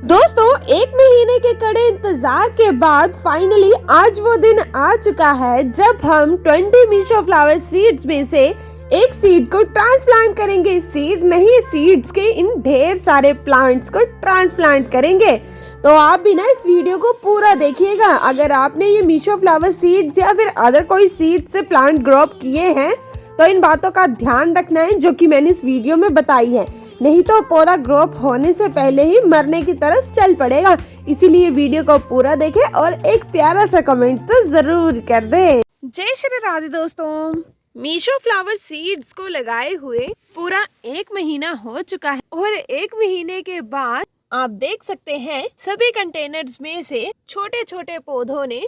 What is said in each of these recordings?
दोस्तों, एक महीने के कड़े इंतजार के बाद फाइनली आज वो दिन आ चुका है जब हम 20 मीशो फ्लावर सीड्स में से एक सीड को ट्रांसप्लांट करेंगे। सीड नहीं, सीड्स के इन ढेर सारे प्लांट्स को ट्रांसप्लांट करेंगे। तो आप भी ना इस वीडियो को पूरा देखिएगा। अगर आपने ये मीशो फ्लावर सीड्स या फिर अदर कोई सीड से प्लांट ग्रो अप किए हैं तो इन बातों का ध्यान रखना है जो कि मैंने इस वीडियो में बताई है, नहीं तो पौधा ग्रो अप होने से पहले ही मरने की तरफ चल पड़ेगा। इसीलिए वीडियो को पूरा देखें और एक प्यारा सा कमेंट तो जरूर कर दें। जय श्री राधे दोस्तों, मीशो फ्लावर सीड्स को लगाए हुए पूरा एक महीना हो चुका है और एक महीने के बाद आप देख सकते हैं सभी कंटेनर्स में से छोटे छोटे पौधों ने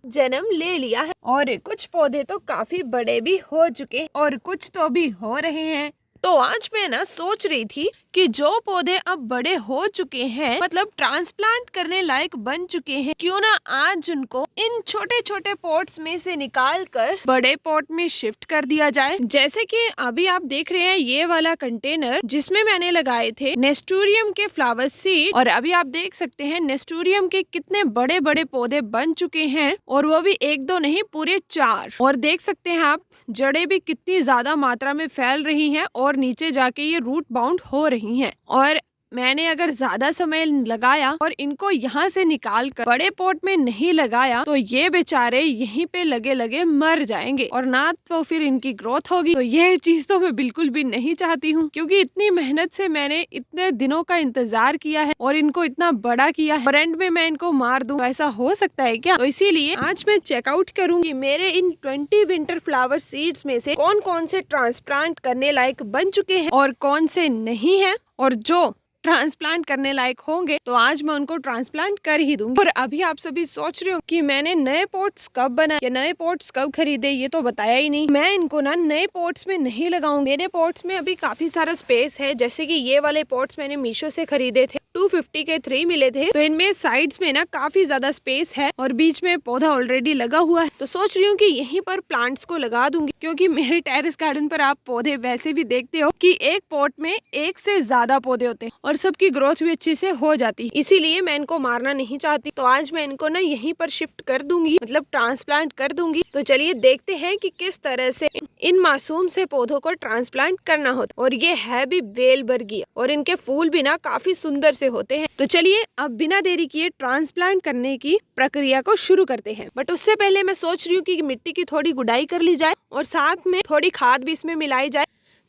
जन्म ले लिया है और कुछ पौधे तो काफी बड़े भी हो चुके हैं और कुछ तो भी हो रहे हैं। तो आज मैं ना सोच रही थी कि जो पौधे अब बड़े हो चुके हैं, मतलब ट्रांसप्लांट करने लायक बन चुके हैं, क्यों ना आज उनको इन छोटे छोटे पॉट्स में से निकाल कर बड़े पॉट में शिफ्ट कर दिया जाए। जैसे कि अभी आप देख रहे हैं ये वाला कंटेनर जिसमें मैंने लगाए थे नेस्टोरियम के फ्लावर सीड, और अभी आप देख सकते हैं नेस्टोरियम के कितने बड़े बड़े पौधे बन चुके हैं, और वो भी एक दो नहीं, पूरे 4। और देख सकते हैं आप जड़ें भी कितनी ज्यादा मात्रा में फैल रही हैं और नीचे जाके ये रूट बाउंड हो रही हैं। और मैंने अगर ज्यादा समय लगाया और इनको यहाँ से निकाल कर बड़े पॉट में नहीं लगाया तो ये बेचारे यहीं पे लगे लगे मर जाएंगे और ना तो फिर इनकी ग्रोथ होगी। तो यह चीज तो मैं बिल्कुल भी नहीं चाहती हूँ, क्योंकि इतनी मेहनत से मैंने इतने दिनों का इंतजार किया है और इनको इतना बड़ा किया है और एंड में मैं इनको मार दूं, ऐसा हो सकता है क्या? तो इसीलिए आज मैं चेकआउट करूंगी मेरे इन 20 विंटर फ्लावर सीड्स में से कौन कौन से ट्रांसप्लांट करने लायक बन चुके हैं और कौन से नहीं है, और जो ट्रांसप्लांट करने लायक होंगे तो आज मैं उनको ट्रांसप्लांट कर ही दूंगी। और अभी आप सभी सोच रहे हो कि मैंने नए पॉट्स कब बनाए या नए पॉट्स कब खरीदे, ये तो बताया ही नहीं। मैं इनको ना नए पॉट्स में नहीं लगाऊंगी। मेरे पॉट्स में अभी काफी सारा स्पेस है। जैसे कि ये वाले पॉट्स मैंने मीशो से खरीदे थे, 250 के 3 मिले थे। तो इनमें साइड्स में ना काफी ज्यादा स्पेस है और बीच में पौधा ऑलरेडी लगा हुआ है। तो सोच रही हूँ कि यहीं पर प्लांट्स को लगा दूंगी, क्योंकि मेरे टेरेस गार्डन पर आप पौधे वैसे भी देखते हो कि एक पॉट में एक से ज्यादा पौधे होते हैं और सबकी ग्रोथ भी अच्छे से हो जाती है। इसीलिए मैं इनको मारना नहीं चाहती। तो आज मैं इनको ना यहीं पर शिफ्ट कर दूंगी, मतलब ट्रांसप्लांट कर दूंगी। तो चलिए देखते हैं कि किस तरह से इन मासूम से पौधों को ट्रांसप्लांट करना होता। और ये है भी बेलबर्गी और इनके फूल भी ना काफी सुंदर से होते हैं। तो चलिए अब बिना देरी किए ट्रांसप्लांट करने की प्रक्रिया को शुरू करते हैं। बट उससे पहले मैं सोच रही हूँ कि मिट्टी की थोड़ी गुड़ाई कर ली जाए और साथ में थोड़ी खाद भी इसमें मिलाई जाए,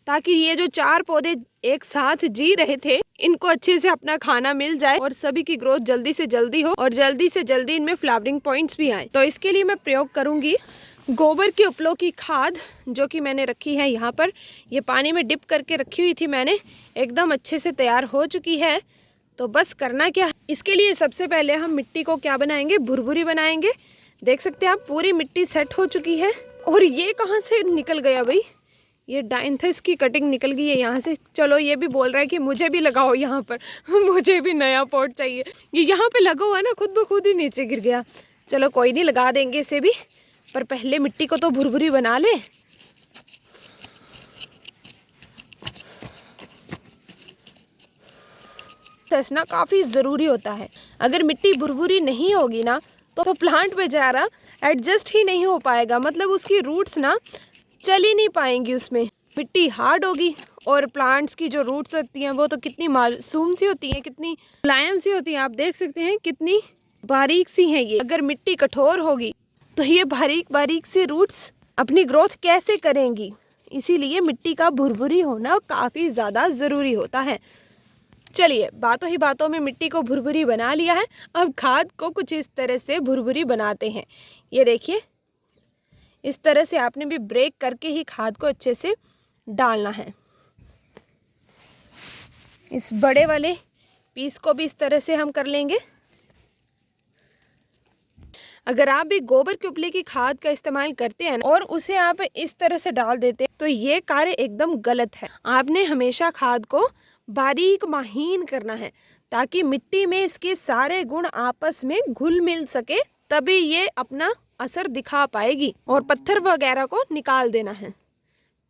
ताकि ये जो 4 पौधे एक साथ जी रहे थे इनको अच्छे से अपना खाना मिल जाए और सभी की ग्रोथ जल्दी से जल्दी हो और जल्दी से जल्दी इनमें फ्लावरिंग पॉइंट्स भी आए। तो इसके लिए मैं प्रयोग करूंगी गोबर के उपलों की खाद, जो कि मैंने रखी है यहाँ पर। ये पानी में डिप करके रखी हुई थी मैंने, एकदम अच्छे से तैयार हो चुकी है। तो बस करना क्या, इसके लिए सबसे पहले हम मिट्टी को क्या बनाएंगे, भुरभुरी बनाएंगे। देख सकते हैं आप पूरी मिट्टी सेट हो चुकी है। और ये कहाँ से निकल गया भाई, ये डायंथस की कटिंग निकल गई है यहाँ से। चलो ये भी बोल रहा है कि मुझे भी लगाओ यहाँ पर मुझे भी नया पॉट चाहिए। ये यहाँ पे लगा हुआ है ना, खुद ब खुद ही नीचे गिर गया। चलो कोई नहीं, लगा देंगे इसे भी, पर पहले मिट्टी को तो भुरभुरी बना ले। ना काफी जरूरी होता है। अगर मिट्टी भुरभुरी नहीं होगी ना तो प्लांट बेचारा एडजस्ट ही नहीं हो पाएगा, मतलब उसकी रूट्स ना चल ही नहीं पाएंगी। उसमें मिट्टी हार्ड होगी और प्लांट्स की जो रूट्स होती हैं वो तो कितनी मासूम सी होती हैं, कितनी मुलायम सी होती हैं। आप देख सकते हैं कितनी बारीक सी हैं ये। अगर मिट्टी कठोर होगी तो ये बारीक बारीक सी रूट्स अपनी ग्रोथ कैसे करेंगी? इसीलिए मिट्टी का भुरभुरी होना काफ़ी ज़्यादा ज़रूरी होता है। चलिए बातों ही बातों में मिट्टी को भुरभुरी बना लिया है। अब खाद को कुछ इस तरह से भुरभुरी बनाते हैं। ये देखिए, इस तरह से आपने भी ब्रेक करके ही खाद को अच्छे से डालना है। इस बड़े वाले पीस को भी इस तरह से हम कर लेंगे। अगर आप भी गोबर के उपले की खाद का इस्तेमाल करते हैं और उसे आप इस तरह से डाल देते हैं तो ये कार्य एकदम गलत है। आपने हमेशा खाद को बारीक महीन करना है ताकि मिट्टी में इसके सारे गुण आपस में घुल मिल सके, तभी ये अपना असर दिखा पाएगी। और पत्थर वगैरह को निकाल देना है।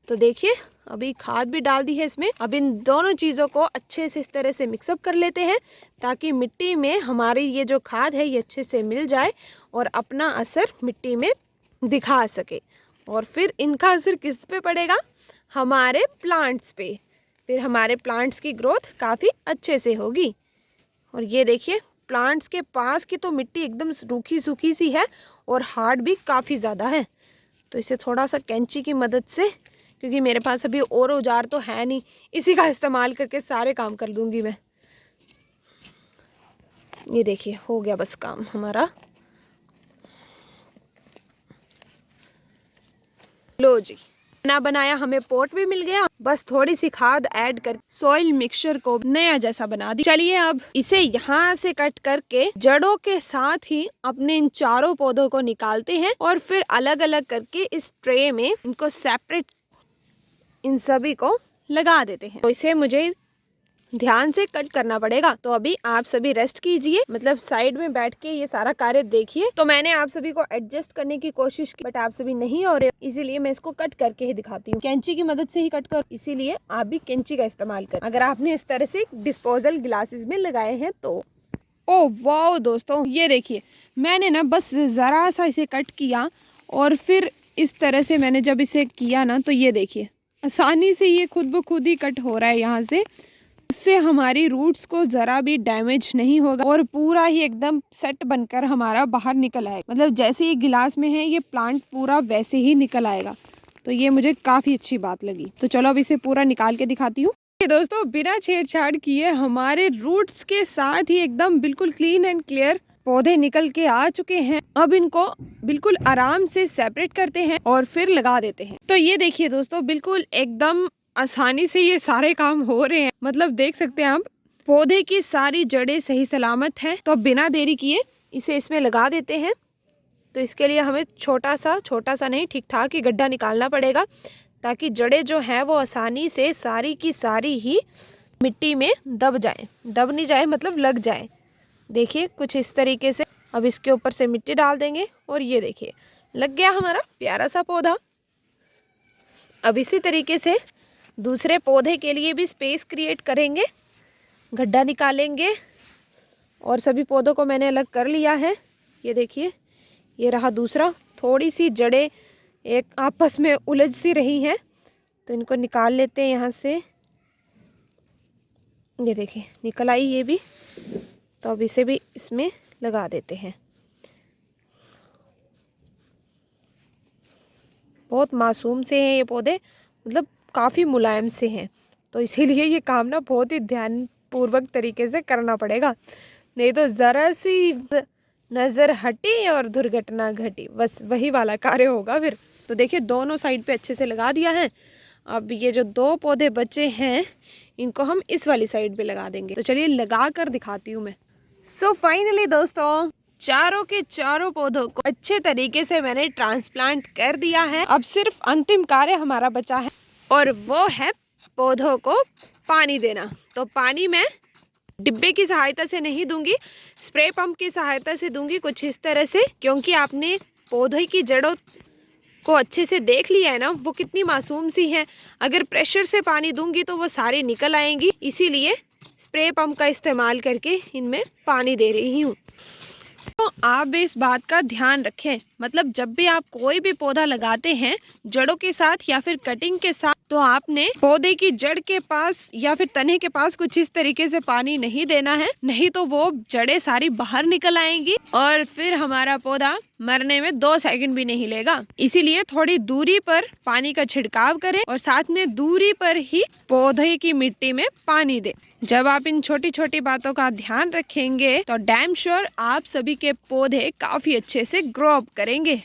तो देखिए अभी खाद भी डाल दी है इसमें। अब इन दोनों चीज़ों को अच्छे से इस तरह से मिक्सअप कर लेते हैं ताकि मिट्टी में हमारी ये जो खाद है ये अच्छे से मिल जाए और अपना असर मिट्टी में दिखा सके। और फिर इनका असर किस पे पड़ेगा? हमारे प्लांट्स पे। फिर हमारे प्लांट्स की ग्रोथ काफ़ी अच्छे से होगी। और ये देखिए प्लांट्स के पास की तो मिट्टी एकदम रूखी सूखी सी है और हार्ड भी काफ़ी ज़्यादा है। तो इसे थोड़ा सा कैंची की मदद से, क्योंकि मेरे पास अभी और औजार तो है नहीं, इसी का इस्तेमाल करके सारे काम कर लूँगी मैं। ये देखिए हो गया बस काम हमारा। लो जी, बना बनाया हमें पॉट भी मिल गया। बस थोड़ी सी खाद ऐड कर सॉइल मिक्सचर को नया जैसा बना दी। चलिए अब इसे यहाँ से कट करके जड़ों के साथ ही अपने इन चारों पौधों को निकालते हैं और फिर अलग अलग करके इस ट्रे में इनको सेपरेट इन सभी को लगा देते हैं। तो इसे मुझे ध्यान से कट करना पड़ेगा। तो अभी आप सभी रेस्ट कीजिए, मतलब साइड में बैठ के ये सारा कार्य देखिए। तो मैंने आप सभी को एडजस्ट करने की कोशिश की, बट आप सभी नहीं हो रहे, इसीलिए मैं इसको कट करके ही दिखाती हूँ। कैंची की मदद से ही कट कर, इसीलिए आप भी कैंची का इस्तेमाल कर अगर आपने इस तरह से डिस्पोजल गिलासेस में लगाए हैं तो। ओ वाह दोस्तों, ये देखिए मैंने ना बस ज़रा सा इसे कट किया और फिर इस तरह से मैंने जब इसे किया ना, तो ये देखिए आसानी से ये खुद ब खुद ही कट हो रहा है यहाँ से। इससे हमारी रूट्स को ज़रा भी डैमेज नहीं होगा और पूरा ही एकदम सेट बनकर हमारा बाहर निकल आएगा। मतलब जैसे ये गिलास में है ये प्लांट पूरा वैसे ही निकल आएगा। तो ये मुझे काफ़ी अच्छी बात लगी। तो चलो अब इसे पूरा निकाल के दिखाती हूँ। दोस्तों बिना छेड़छाड़ किए हमारे रूट्स के साथ ही एकदम बिल्कुल क्लीन एंड क्लियर पौधे निकल के आ चुके हैं। अब इनको बिल्कुल आराम से सेपरेट करते हैं और फिर लगा देते हैं। तो ये देखिए दोस्तों बिल्कुल एकदम आसानी से ये सारे काम हो रहे हैं। मतलब देख सकते हैं आप पौधे की सारी जड़ें सही सलामत हैं। तो बिना देरी किए इसे इसमें लगा देते हैं। तो इसके लिए हमें छोटा सा नहीं, ठीक ठाक ही गड्ढा निकालना पड़ेगा ताकि जड़ें जो हैं वो आसानी से सारी की सारी ही मिट्टी में दब जाए। दब नहीं जाए मतलब लग जाए। देखिए कुछ इस तरीके से। अब इसके ऊपर से मिट्टी डाल देंगे और ये देखिए लग गया हमारा प्यारा सा पौधा। अब इसी तरीके से दूसरे पौधे के लिए भी स्पेस क्रिएट करेंगे, गड्ढा निकालेंगे और सभी पौधों को मैंने अलग कर लिया है। ये देखिए ये रहा दूसरा। थोड़ी सी जड़ें एक आपस में उलझ सी रही हैं, तो इनको निकाल लेते हैं यहाँ से। ये देखिए निकल आई ये भी। तो अब इसे भी इसमें लगा देते हैं। बहुत मासूम से हैं ये पौधे, मतलब काफ़ी मुलायम से हैं। तो इसीलिए ये काम ना बहुत ही ध्यानपूर्वक तरीके से करना पड़ेगा, नहीं तो ज़रा सी नज़र हटी और दुर्घटना घटी, बस वही वाला कार्य होगा फिर। तो देखिए दोनों साइड पे अच्छे से लगा दिया है। अब ये जो दो पौधे बचे हैं इनको हम इस वाली साइड पे लगा देंगे। तो चलिए लगा कर दिखाती हूँ मैं। सो फाइनली दोस्तों चारों के चारों पौधों को अच्छे तरीके से मैंने ट्रांसप्लांट कर दिया है। अब सिर्फ अंतिम कार्य हमारा बचा है और वो है पौधों को पानी देना। तो पानी मैं डिब्बे की सहायता से नहीं दूंगी, स्प्रे पंप की सहायता से दूंगी कुछ इस तरह से, क्योंकि आपने पौधे की जड़ों को अच्छे से देख लिया है ना वो कितनी मासूम सी है। अगर प्रेशर से पानी दूंगी तो वो सारी निकल आएंगी, इसीलिए स्प्रे पंप का इस्तेमाल करके इनमें पानी दे रही हूँ। तो आप भी इस बात का ध्यान रखें, मतलब जब भी आप कोई भी पौधा लगाते हैं जड़ों के साथ या फिर कटिंग के साथ, तो आपने पौधे की जड़ के पास या फिर तने के पास कुछ इस तरीके से पानी नहीं देना है, नहीं तो वो जड़ें सारी बाहर निकल आएंगी और फिर हमारा पौधा मरने में 2 सेकंड भी नहीं लेगा। इसीलिए थोड़ी दूरी पर पानी का छिड़काव करें और साथ में दूरी पर ही पौधे की मिट्टी में पानी दें। जब आप इन छोटी छोटी बातों का ध्यान रखेंगे तो डैम श्योर आप सभी के पौधे काफी अच्छे से ग्रो अप करेंगे।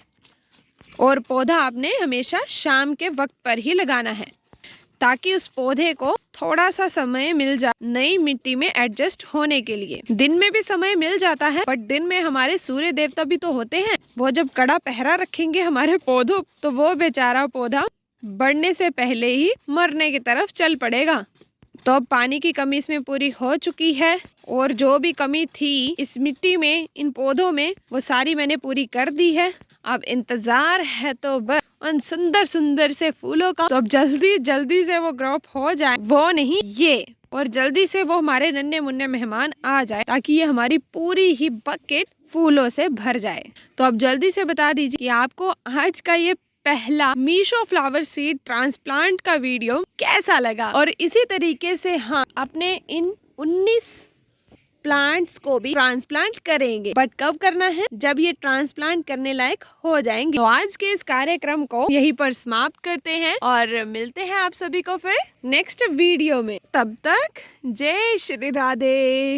और पौधा आपने हमेशा शाम के वक्त पर ही लगाना है ताकि उस पौधे को थोड़ा सा समय मिल जाए नई मिट्टी में एडजस्ट होने के लिए। दिन में भी समय मिल जाता है, बट दिन में हमारे सूर्य देवता भी तो होते हैं, वो जब कड़ा पहरा रखेंगे हमारे पौधों तो वो बेचारा पौधा बढ़ने से पहले ही मरने की तरफ चल पड़ेगा। तो अब पानी की कमी इसमें पूरी हो चुकी है और जो भी कमी थी इस मिट्टी में इन पौधों में वो सारी मैंने पूरी कर दी है। अब इंतजार है तो बस उन सुंदर सुंदर से फूलों का। तो अब जल्दी जल्दी से वो ग्रोप हो जाए, वो नहीं ये, और जल्दी से वो हमारे नन्हे मुन्ने मेहमान आ जाए ताकि ये हमारी पूरी ही बकेट फूलों से भर जाए। तो अब जल्दी से बता दीजिए कि आपको आज का ये पहला मीशो फ्लावर सीड ट्रांसप्लांट का वीडियो कैसा लगा। और इसी तरीके से हम अपने इन 19 प्लांट्स को भी ट्रांसप्लांट करेंगे, बट कब करना है, जब ये ट्रांसप्लांट करने लायक हो जाएंगे। तो आज के इस कार्यक्रम को यहीं पर समाप्त करते हैं और मिलते हैं आप सभी को फिर नेक्स्ट वीडियो में। तब तक जय श्री राधे।